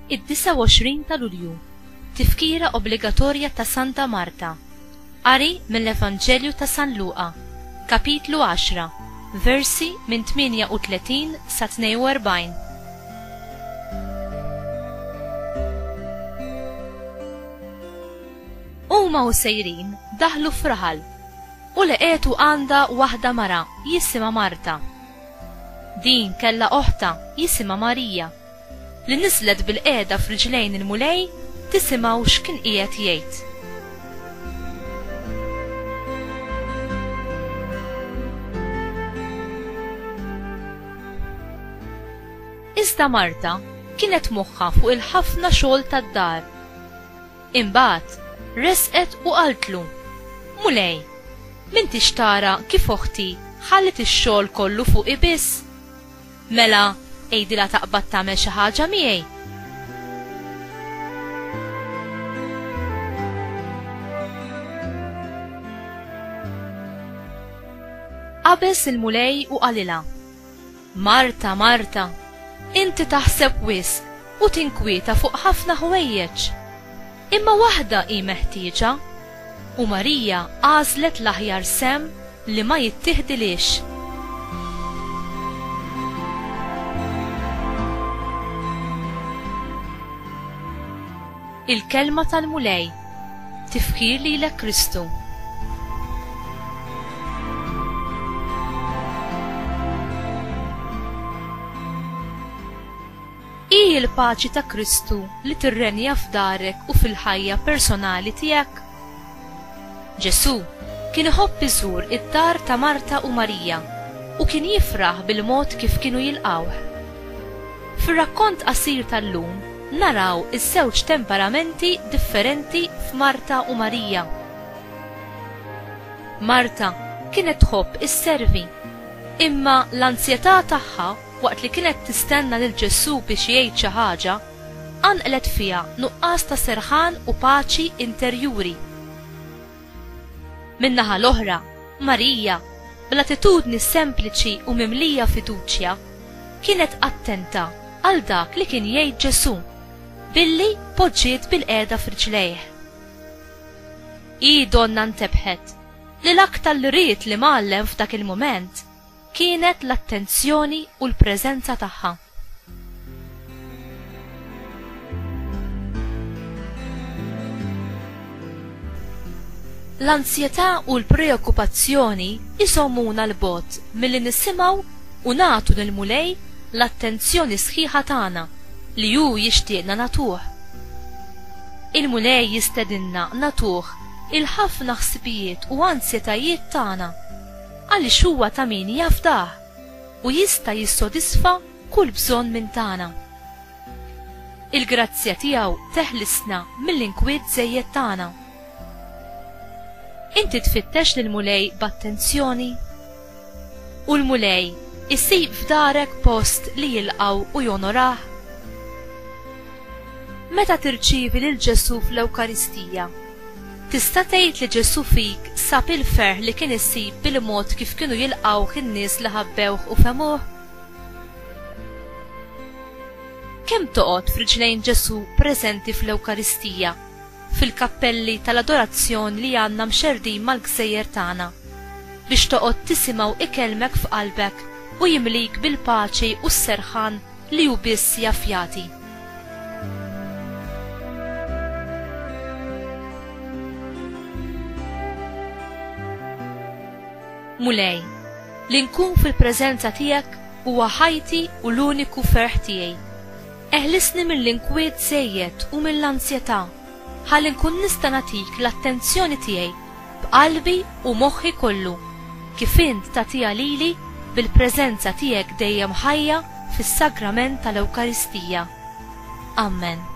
id-29 ta' Lulju, tifkira obbligatorja ta' Santa Marta. Qari mill-Evanġelju ta' San Luqa, kapitlu 10, versi minn 38 sa 42. Huma u sejrin daħlu f'raħal u leqetu għanda waħda mara jisima Marta. Din kella oħta jisima Marija li nislet bil-qiegħda f'riġlejn il-mulej tisimgħu x'kien qiegħed jgħid. Iżda Marta kienet moħħa fuq il-ħafna xogħol tad-dar. Imbagħad resqet u qaltlu: Mulej, m'intix tara kif oħti ħallit ix-xogħol kollu fuqi biss? Mela ejdilha taqbad tagħmel xi ħaġa miegħi. Qabeż il-mulej u qalilha: Marta, Marta, inti taħseb wisq u tinkwieta fuq ħafna ħwejjeġ, imma waħda hi meħtieġa u Marija għażlet l-aħjar sem li ma jittieħdilix. Il-kelma tal-mulej tifkir lilek Kristu. Hi il-paċi ta' Kristu li tirrenja f'darek u fil-ħajja personali tiegħek. Ġesu kien iħobb iżur id-dar ta' Marta u Marija u kien jifraħ bil-mod kif kienu jilqawh. Fir-rakkont qasir tal-lum naraw iż-żewġ temperamenti differenti f'Marta u Marija. Marta kienet tħobb isservi, imma l-ansjetà tagħha waqt li kienet tistenna lil Ġesu biex jgħid xi ħaġa anqlet fiha nuqqas ta' serħan u paċi interjuri. Min-naħa l-oħra, Marija, bl-attitudni sempliċi u mimlija fiduċja, kienet attenta għal dak li kien jgħid Ġesu billi poġġiet bil-qiegħda f'riġlejh. Hi donna ntebħet li l-aktar li ried li mgħallem f'dak il-mument kienet l-attenzjoni u l-preżenza tagħha. L-ansjetà u l-preokkupazzjoni isommuna l-bogħod milli nisimgħu u nagħtu lill-mulej l-attenzjoni sħiħa tagħna li hu jixtieqna nagħtuh. Il-mulej jistedinna nagħtuh il-ħafna ħsibijiet u ansjetajiet tagħna għaliex huwa ta' min jaf dah u jista' jissodisfa kull bżonn minn tagħna. Il-grazzja tiegħu teħlisna mill-inkwiet żejjed tagħna. Inti tfittex lill-mulej b'attenzjoni u l-mulej isib f'darek post li jilqaw u jonorah. Meta tirċievi lil Ġesu fl-Ewkaristija, tista' tgħid li Ġesu fik sab il-ferħ li kien isib bil-mod kif kienu jilqawh in-nies li ħabbewh u femuh? Kemm toqgħod f'riġlejn Ġesu preżenti fl-Ewkaristija, fil-kappelli tal-adorazzjoni li għandna mxerdin mal-gżejjer tagħna, biex toqgħod tisimgħu ikelmek f'qalbek u jimlik bil-paċi u s-serħan li hu biss jaf jagħti. Mulej, li nkun fil-preżenza tiegħek huwa ħajti u l-uniku ferħ tiegħi. Eħlisni mill-inkwiet żejjed u mill-ansjetà ħalli nkun nista' nagħtik l-attenzjoni tiegħi b'qalbi u moħħi kollu kif int tagħtiha lili bil-preżenza tiegħek dejjem ħajja fis-sagrament tal-Ewkaristija. Amen.